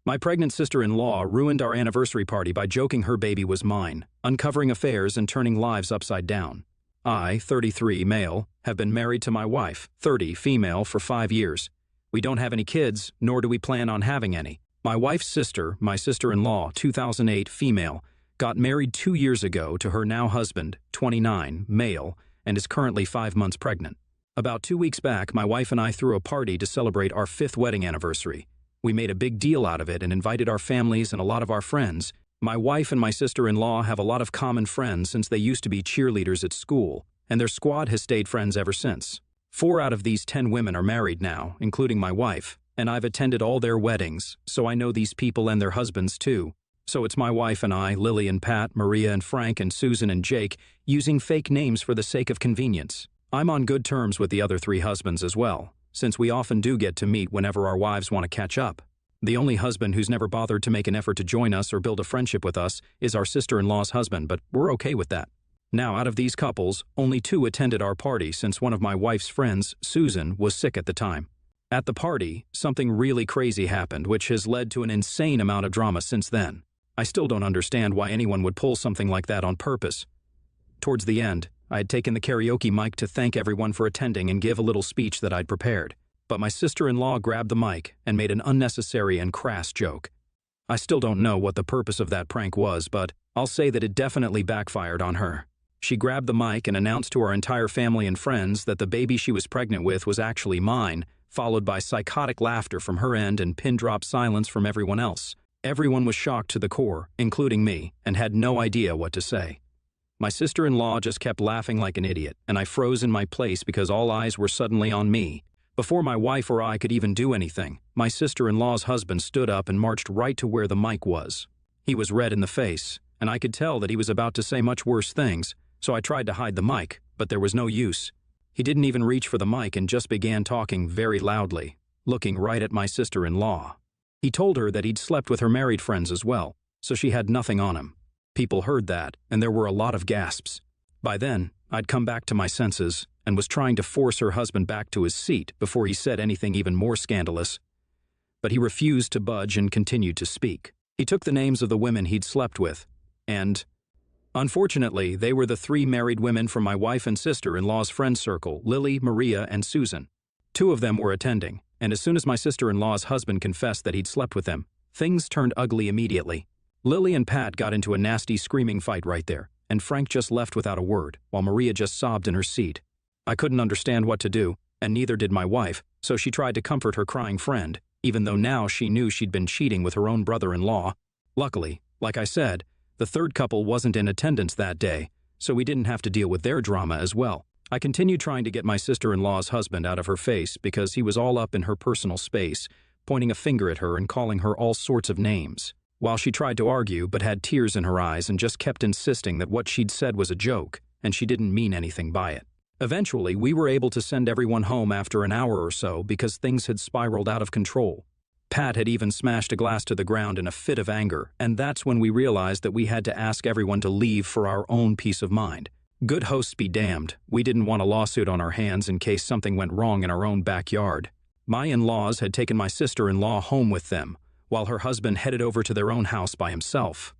My pregnant sister-in-law ruined our anniversary party by joking her baby was mine, uncovering affairs and turning lives upside down. I, 33, male, have been married to my wife, 30, female, for 5 years. We don't have any kids, nor do we plan on having any. My wife's sister, my sister-in-law, 2008, female, got married 2 years ago to her now husband, 29, male, and is currently 5 months pregnant. About 2 weeks back, my wife and I threw a party to celebrate our 5th wedding anniversary. We made a big deal out of it and invited our families and a lot of our friends. My wife and my sister-in-law have a lot of common friends since they used to be cheerleaders at school, and their squad has stayed friends ever since. 4 out of these 10 women are married now, including my wife, and I've attended all their weddings, so I know these people and their husbands too. So it's my wife and I, Lily and Pat, Maria and Frank and Susan and Jake, using fake names for the sake of convenience. I'm on good terms with the other 3 husbands as well, since we often do get to meet whenever our wives want to catch up. The only husband who's never bothered to make an effort to join us or build a friendship with us is our sister-in-law's husband, but we're okay with that. Now, out of these couples, only 2 attended our party since one of my wife's friends, Susan, was sick at the time. At the party, something really crazy happened, which has led to an insane amount of drama since then. I still don't understand why anyone would pull something like that on purpose. Towards the end, I had taken the karaoke mic to thank everyone for attending and give a little speech that I'd prepared. But my sister-in-law grabbed the mic and made an unnecessary and crass joke. I still don't know what the purpose of that prank was, but I'll say that it definitely backfired on her. She grabbed the mic and announced to our entire family and friends that the baby she was pregnant with was actually mine, followed by psychotic laughter from her end and pin-drop silence from everyone else. Everyone was shocked to the core, including me, and had no idea what to say. My sister-in-law just kept laughing like an idiot, and I froze in my place because all eyes were suddenly on me. Before my wife or I could even do anything, my sister-in-law's husband stood up and marched right to where the mic was. He was red in the face, and I could tell that he was about to say much worse things, so I tried to hide the mic, but there was no use. He didn't even reach for the mic and just began talking very loudly, looking right at my sister-in-law. He told her that he'd slept with her married friends as well, so she had nothing on him. People heard that, and there were a lot of gasps. By then, I'd come back to my senses and was trying to force her husband back to his seat before he said anything even more scandalous. But he refused to budge and continued to speak. He took the names of the women he'd slept with, and unfortunately, they were the 3 married women from my wife and sister-in-law's friend circle, Lily, Maria, and Susan. 2 of them were attending, and as soon as my sister-in-law's husband confessed that he'd slept with them, things turned ugly immediately. Lily and Pat got into a nasty screaming fight right there, and Frank just left without a word, while Maria just sobbed in her seat. I couldn't understand what to do, and neither did my wife, so she tried to comfort her crying friend, even though now she knew she'd been cheating with her own brother-in-law. Luckily, like I said, the 3rd couple wasn't in attendance that day, so we didn't have to deal with their drama as well. I continued trying to get my sister-in-law's husband out of her face because he was all up in her personal space, pointing a finger at her and calling her all sorts of names. While she tried to argue but had tears in her eyes and just kept insisting that what she'd said was a joke and she didn't mean anything by it. Eventually, we were able to send everyone home after an hour or so because things had spiraled out of control. Pat had even smashed a glass to the ground in a fit of anger, and that's when we realized that we had to ask everyone to leave for our own peace of mind. Good hosts be damned, we didn't want a lawsuit on our hands in case something went wrong in our own backyard. My in-laws had taken my sister-in-law home with them, while her husband headed over to their own house by himself.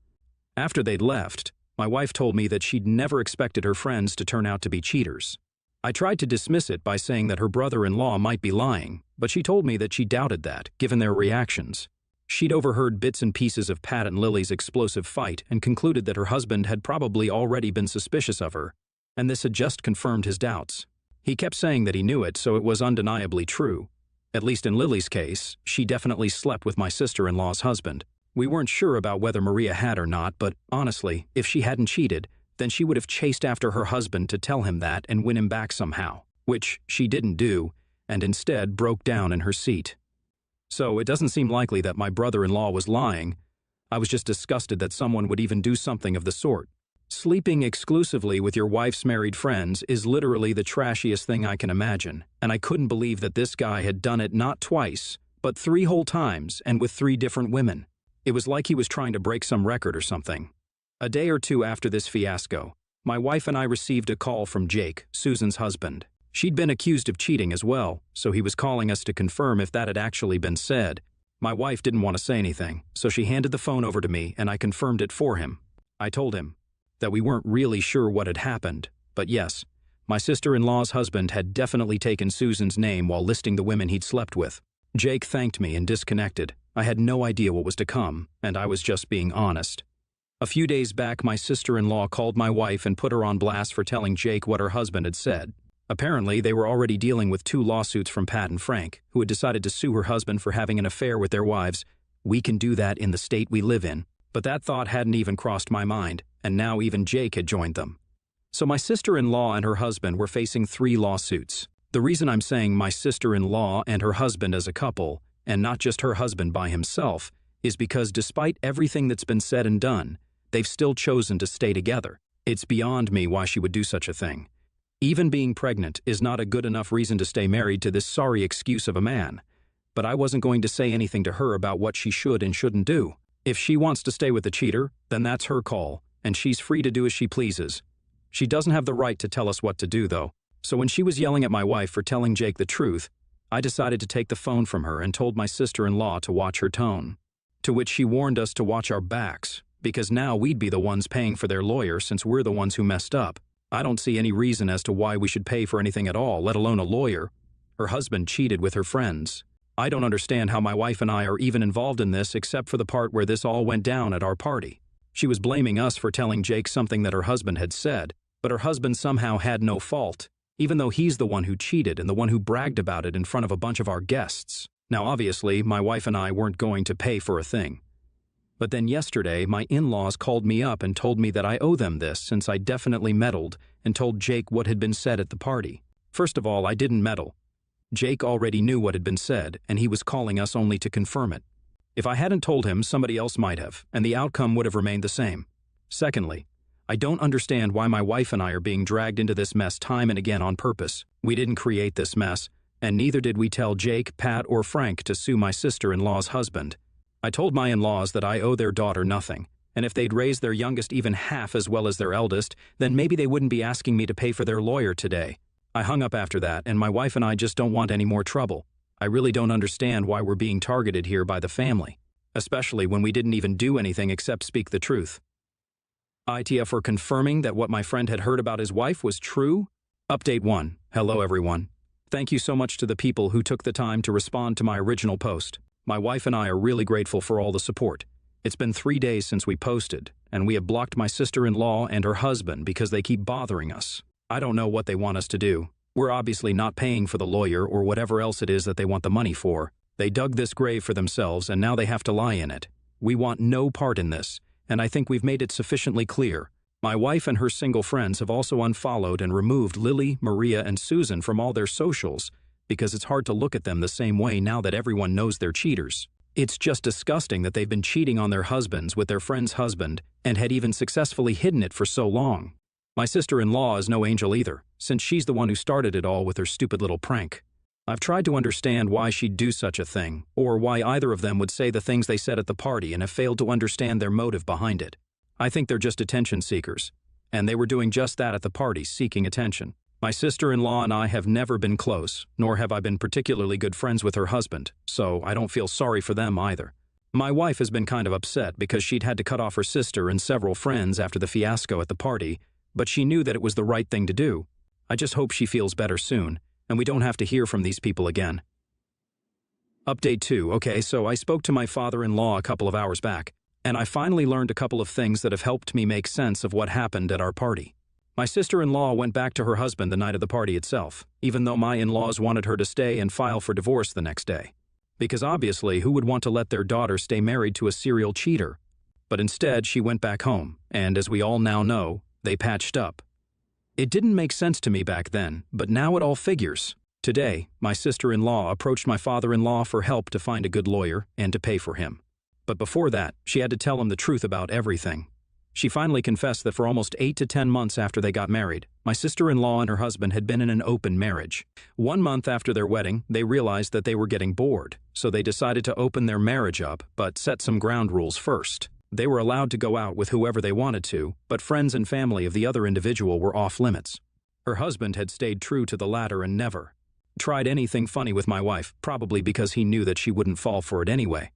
After they'd left, my wife told me that she'd never expected her friends to turn out to be cheaters. I tried to dismiss it by saying that her brother-in-law might be lying, but she told me that she doubted that, given their reactions. She'd overheard bits and pieces of Pat and Lily's explosive fight and concluded that her husband had probably already been suspicious of her, and this had just confirmed his doubts. He kept saying that he knew it, so it was undeniably true. At least in Lily's case, she definitely slept with my sister-in-law's husband. We weren't sure about whether Maria had or not, but honestly, if she hadn't cheated, then she would have chased after her husband to tell him that and win him back somehow, which she didn't do, and instead broke down in her seat. So it doesn't seem likely that my brother-in-law was lying. I was just disgusted that someone would even do something of the sort. Sleeping exclusively with your wife's married friends is literally the trashiest thing I can imagine, and I couldn't believe that this guy had done it not twice, but 3 whole times and with 3 different women. It was like he was trying to break some record or something. A day or 2 after this fiasco, my wife and I received a call from Jake, Susan's husband. She'd been accused of cheating as well, so he was calling us to confirm if that had actually been said. My wife didn't want to say anything, so she handed the phone over to me and I confirmed it for him. I told him that we weren't really sure what had happened, but yes, my sister-in-law's husband had definitely taken Susan's name while listing the women he'd slept with. Jake thanked me and disconnected. I had no idea what was to come, and I was just being honest. A few days back, my sister-in-law called my wife and put her on blast for telling Jake what her husband had said. Apparently, they were already dealing with 2 lawsuits from Pat and Frank, who had decided to sue her husband for having an affair with their wives. We can do that in the state we live in. But that thought hadn't even crossed my mind, and now even Jake had joined them. So my sister-in-law and her husband were facing 3 lawsuits. The reason I'm saying my sister-in-law and her husband as a couple, and not just her husband by himself, is because despite everything that's been said and done, they've still chosen to stay together. It's beyond me why she would do such a thing. Even being pregnant is not a good enough reason to stay married to this sorry excuse of a man. But I wasn't going to say anything to her about what she should and shouldn't do. If she wants to stay with the cheater, then that's her call, and she's free to do as she pleases. She doesn't have the right to tell us what to do, though. So when she was yelling at my wife for telling Jake the truth, I decided to take the phone from her and told my sister-in-law to watch her tone. To which she warned us to watch our backs, because now we'd be the ones paying for their lawyer since we're the ones who messed up. I don't see any reason as to why we should pay for anything at all, let alone a lawyer. Her husband cheated with her friends. I don't understand how my wife and I are even involved in this except for the part where this all went down at our party. She was blaming us for telling Jake something that her husband had said, but her husband somehow had no fault, even though he's the one who cheated and the one who bragged about it in front of a bunch of our guests. Now obviously, my wife and I weren't going to pay for a thing. But then yesterday, my in-laws called me up and told me that I owe them this since I definitely meddled and told Jake what had been said at the party. First of all, I didn't meddle. Jake already knew what had been said, and he was calling us only to confirm it. If I hadn't told him, somebody else might have, and the outcome would have remained the same. Secondly, I don't understand why my wife and I are being dragged into this mess time and again on purpose. We didn't create this mess, and neither did we tell Jake, Pat, or Frank to sue my sister-in-law's husband. I told my in-laws that I owe their daughter nothing, and if they'd raised their youngest even half as well as their eldest, then maybe they wouldn't be asking me to pay for their lawyer today. I hung up after that, and my wife and I just don't want any more trouble. I really don't understand why we're being targeted here by the family, especially when we didn't even do anything except speak the truth. ITF for confirming that what my friend had heard about his wife was true. Update 1. Hello everyone. Thank you so much to the people who took the time to respond to my original post. My wife and I are really grateful for all the support. It's been 3 days since we posted, and we have blocked my sister-in-law and her husband because they keep bothering us. I don't know what they want us to do. We're obviously not paying for the lawyer or whatever else it is that they want the money for. They dug this grave for themselves and now they have to lie in it. We want no part in this, and I think we've made it sufficiently clear. My wife and her single friends have also unfollowed and removed Lily, Maria, and Susan from all their socials because it's hard to look at them the same way now that everyone knows they're cheaters. It's just disgusting that they've been cheating on their husbands with their friend's husband and had even successfully hidden it for so long. My sister-in-law is no angel either, since she's the one who started it all with her stupid little prank. I've tried to understand why she'd do such a thing, or why either of them would say the things they said at the party and have failed to understand their motive behind it. I think they're just attention seekers, and they were doing just that at the party, seeking attention. My sister-in-law and I have never been close, nor have I been particularly good friends with her husband, so I don't feel sorry for them either. My wife has been kind of upset because she'd had to cut off her sister and several friends after the fiasco at the party, but she knew that it was the right thing to do. I just hope she feels better soon, and we don't have to hear from these people again. Update 2. Okay, so I spoke to my father-in-law a couple of hours back, and I finally learned a couple of things that have helped me make sense of what happened at our party. My sister-in-law went back to her husband the night of the party itself, even though my in-laws wanted her to stay and file for divorce the next day. Because obviously, who would want to let their daughter stay married to a serial cheater? But instead, she went back home, and as we all now know, they patched up. It didn't make sense to me back then, but now it all figures. Today, my sister-in-law approached my father-in-law for help to find a good lawyer and to pay for him. But before that, she had to tell him the truth about everything. She finally confessed that for almost 8 to 10 months after they got married, my sister-in-law and her husband had been in an open marriage. 1 month after their wedding, they realized that they were getting bored, so they decided to open their marriage up, but set some ground rules first. They were allowed to go out with whoever they wanted to, but friends and family of the other individual were off limits. Her husband had stayed true to the latter and never. tried anything funny with my wife, probably because he knew that she wouldn't fall for it anyway.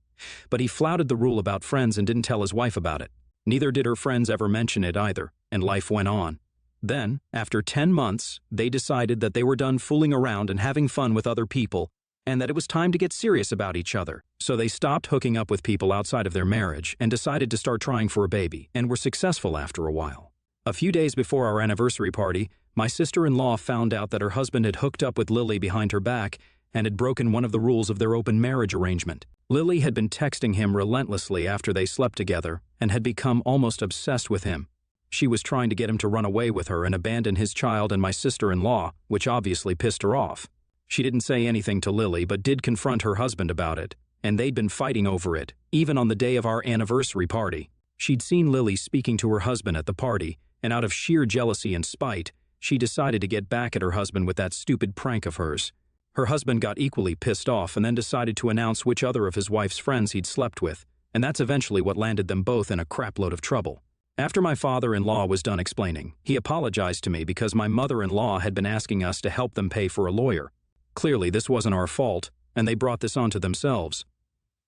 But he flouted the rule about friends and didn't tell his wife about it. Neither did her friends ever mention it either, and life went on. Then, after 10 months, they decided that they were done fooling around and having fun with other people, and that it was time to get serious about each other. So they stopped hooking up with people outside of their marriage and decided to start trying for a baby, and were successful after a while. A few days before our anniversary party, my sister-in-law found out that her husband had hooked up with Lily behind her back and had broken one of the rules of their open marriage arrangement. Lily had been texting him relentlessly after they slept together and had become almost obsessed with him. She was trying to get him to run away with her and abandon his child and my sister-in-law, which obviously pissed her off. She didn't say anything to Lily but did confront her husband about it, and they'd been fighting over it, even on the day of our anniversary party. She'd seen Lily speaking to her husband at the party, and out of sheer jealousy and spite, she decided to get back at her husband with that stupid prank of hers. Her husband got equally pissed off and then decided to announce which other of his wife's friends he'd slept with, and that's eventually what landed them both in a crapload of trouble. After my father-in-law was done explaining, he apologized to me because my mother-in-law had been asking us to help them pay for a lawyer. Clearly, this wasn't our fault, and they brought this onto themselves.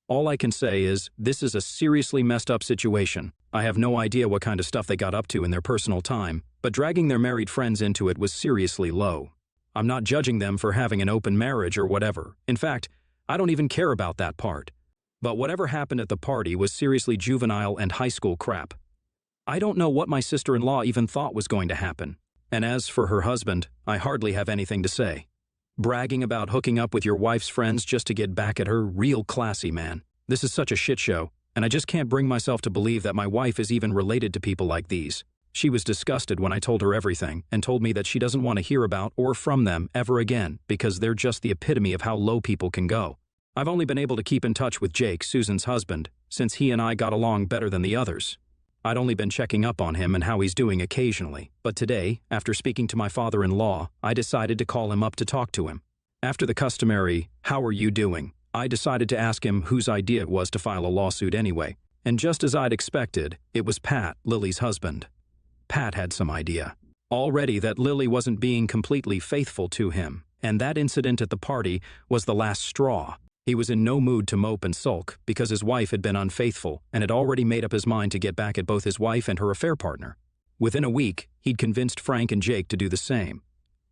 All I can say is, this is a seriously messed up situation. I have no idea what kind of stuff they got up to in their personal time, but dragging their married friends into it was seriously low. I'm not judging them for having an open marriage or whatever. In fact, I don't even care about that part. But whatever happened at the party was seriously juvenile and high school crap. I don't know what my sister-in-law even thought was going to happen. And as for her husband, I hardly have anything to say. Bragging about hooking up with your wife's friends just to get back at her, real classy, man. This is such a shit show, and I just can't bring myself to believe that my wife is even related to people like these. She was disgusted when I told her everything and told me that she doesn't want to hear about or from them ever again because they're just the epitome of how low people can go. I've only been able to keep in touch with Jake, Susan's husband, since he and I got along better than the others. I'd only been checking up on him and how he's doing occasionally, but today, after speaking to my father-in-law, I decided to call him up to talk to him. After the customary, "How are you doing?" I decided to ask him whose idea it was to file a lawsuit anyway, and just as I'd expected, it was Pat, Lily's husband. Pat had some idea. Already that Lily wasn't being completely faithful to him, and that incident at the party was the last straw. He was in no mood to mope and sulk because his wife had been unfaithful and had already made up his mind to get back at both his wife and her affair partner. Within a week, he'd convinced Frank and Jake to do the same.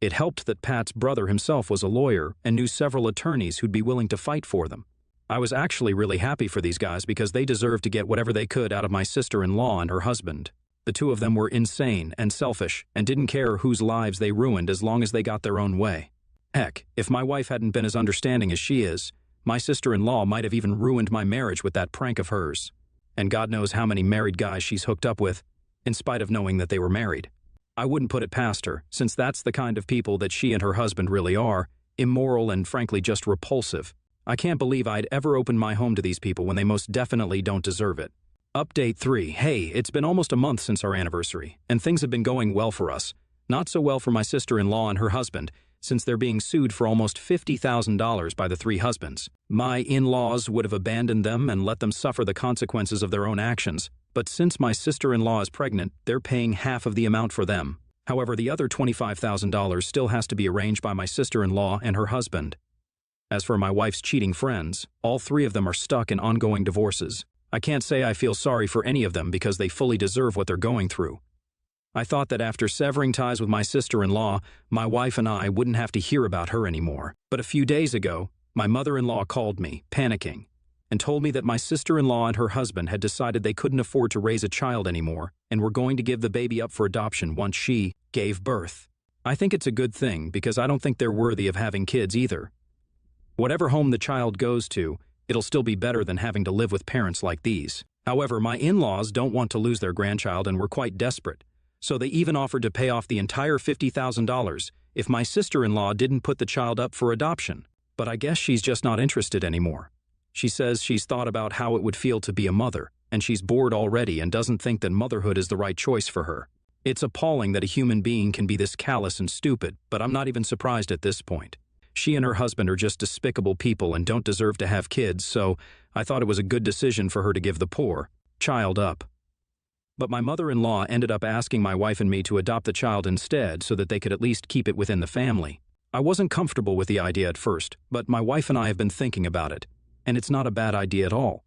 It helped that Pat's brother himself was a lawyer and knew several attorneys who'd be willing to fight for them. I was actually really happy for these guys because they deserved to get whatever they could out of my sister-in-law and her husband. The two of them were insane and selfish and didn't care whose lives they ruined as long as they got their own way. Heck, if my wife hadn't been as understanding as she is, my sister-in-law might have even ruined my marriage with that prank of hers. And God knows how many married guys she's hooked up with, in spite of knowing that they were married. I wouldn't put it past her, since that's the kind of people that she and her husband really are, immoral and frankly just repulsive. I can't believe I'd ever open my home to these people when they most definitely don't deserve it. Update 3. Hey, it's been almost a month since our anniversary, and things have been going well for us. Not so well for my sister-in-law and her husband, since they're being sued for almost $50,000 by the three husbands. My in-laws would have abandoned them and let them suffer the consequences of their own actions, but since my sister-in-law is pregnant, they're paying half of the amount for them. However, the other $25,000 still has to be arranged by my sister-in-law and her husband. As for my wife's cheating friends, all three of them are stuck in ongoing divorces. I can't say I feel sorry for any of them because they fully deserve what they're going through. I thought that after severing ties with my sister-in-law, my wife and I wouldn't have to hear about her anymore. But a few days ago, my mother-in-law called me, panicking, and told me that my sister-in-law and her husband had decided they couldn't afford to raise a child anymore and were going to give the baby up for adoption once she gave birth. I think it's a good thing because I don't think they're worthy of having kids either. Whatever home the child goes to, it'll still be better than having to live with parents like these. However, my in-laws don't want to lose their grandchild and were quite desperate. So they even offered to pay off the entire $50,000 if my sister-in-law didn't put the child up for adoption. But I guess she's just not interested anymore. She says she's thought about how it would feel to be a mother, and she's bored already and doesn't think that motherhood is the right choice for her. It's appalling that a human being can be this callous and stupid, but I'm not even surprised at this point. She and her husband are just despicable people and don't deserve to have kids, so I thought it was a good decision for her to give the poor child up. But my mother-in-law ended up asking my wife and me to adopt the child instead so that they could at least keep it within the family. I wasn't comfortable with the idea at first, but my wife and I have been thinking about it, and it's not a bad idea at all.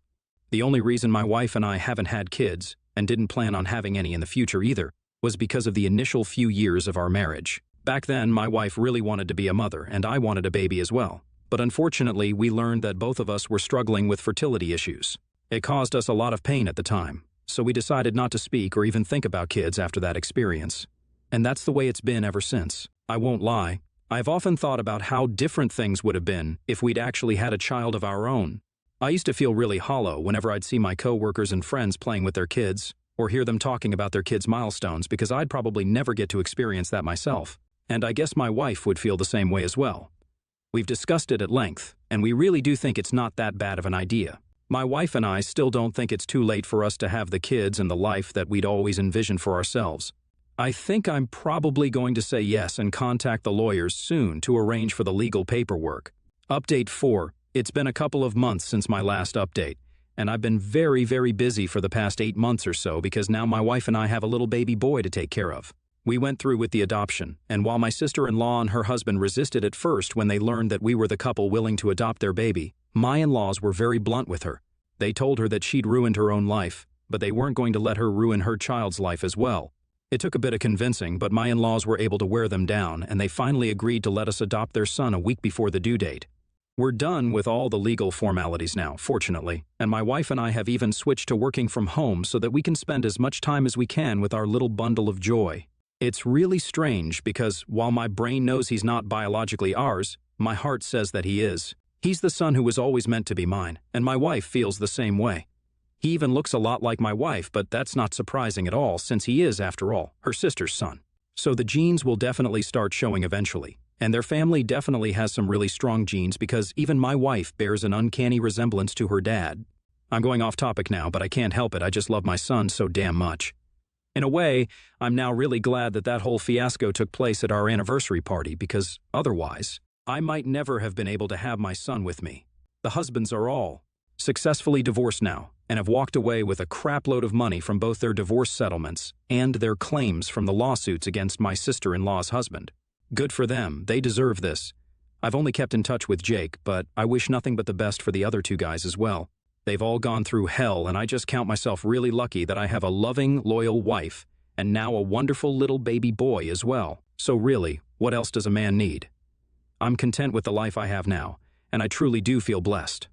The only reason my wife and I haven't had kids, and didn't plan on having any in the future either, was because of the initial few years of our marriage. Back then, my wife really wanted to be a mother, and I wanted a baby as well. But unfortunately, we learned that both of us were struggling with fertility issues. It caused us a lot of pain at the time, so we decided not to speak or even think about kids after that experience. And that's the way it's been ever since. I won't lie, I've often thought about how different things would have been if we'd actually had a child of our own. I used to feel really hollow whenever I'd see my coworkers and friends playing with their kids, or hear them talking about their kids' milestones, because I'd probably never get to experience that myself. And I guess my wife would feel the same way as well. We've discussed it at length, and we really do think it's not that bad of an idea. My wife and I still don't think it's too late for us to have the kids and the life that we'd always envisioned for ourselves. I think I'm probably going to say yes and contact the lawyers soon to arrange for the legal paperwork. Update 4. It's been a couple of months since my last update, and I've been very, very busy for the past 8 months or so because now my wife and I have a little baby boy to take care of. We went through with the adoption, and while my sister-in-law and her husband resisted at first when they learned that we were the couple willing to adopt their baby, my in-laws were very blunt with her. They told her that she'd ruined her own life, but they weren't going to let her ruin her child's life as well. It took a bit of convincing, but my in-laws were able to wear them down, and they finally agreed to let us adopt their son a week before the due date. We're done with all the legal formalities now, fortunately, and my wife and I have even switched to working from home so that we can spend as much time as we can with our little bundle of joy. It's really strange because while my brain knows he's not biologically ours, my heart says that he is. He's the son who was always meant to be mine, and my wife feels the same way. He even looks a lot like my wife, but that's not surprising at all since he is, after all, her sister's son. So the genes will definitely start showing eventually, and their family definitely has some really strong genes because even my wife bears an uncanny resemblance to her dad. I'm going off topic now, but I can't help it, I just love my son so damn much. In a way, I'm now really glad that that whole fiasco took place at our anniversary party because otherwise, I might never have been able to have my son with me. The husbands are all successfully divorced now and have walked away with a crapload of money from both their divorce settlements and their claims from the lawsuits against my sister-in-law's husband. Good for them, they deserve this. I've only kept in touch with Jake, but I wish nothing but the best for the other 2 guys as well. They've all gone through hell, and I just count myself really lucky that I have a loving, loyal wife and now a wonderful little baby boy as well. So really, what else does a man need? I'm content with the life I have now, and I truly do feel blessed.